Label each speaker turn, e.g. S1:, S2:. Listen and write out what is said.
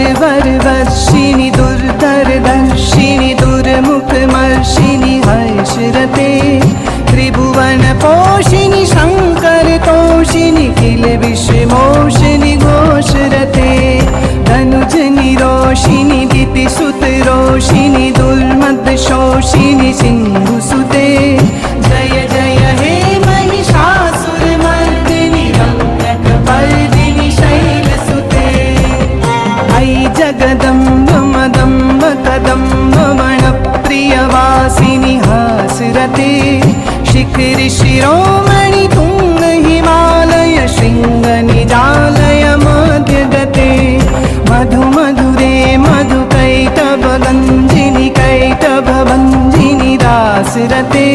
S1: वर्षिणि दुर्धरदर्शिनि दुर्मुखमर्शिनि हर्षरते त्रिभुवनपोषिणि शङ्करतोषिणि किल विश्वमोषिणि घोषरते धनुजनि रोषिणि दितिसुतरोषिणि दुर्मदशोषिणि सिन्धुसुते जय जय हे महिषासुरमर्दिनि रम्यकपर्दिनि शैलसुते ऐ जगदम्ब मदम्ब कदम्ब वनप्रियवासिनि हासरते शिखरि शिरोमणि तुङ्ग हिमालय शृङ्गनिजालय मध्यगते मधु मधुरे मधुकैटभगञ्जिनि कैटभभञ्जिनि दासरते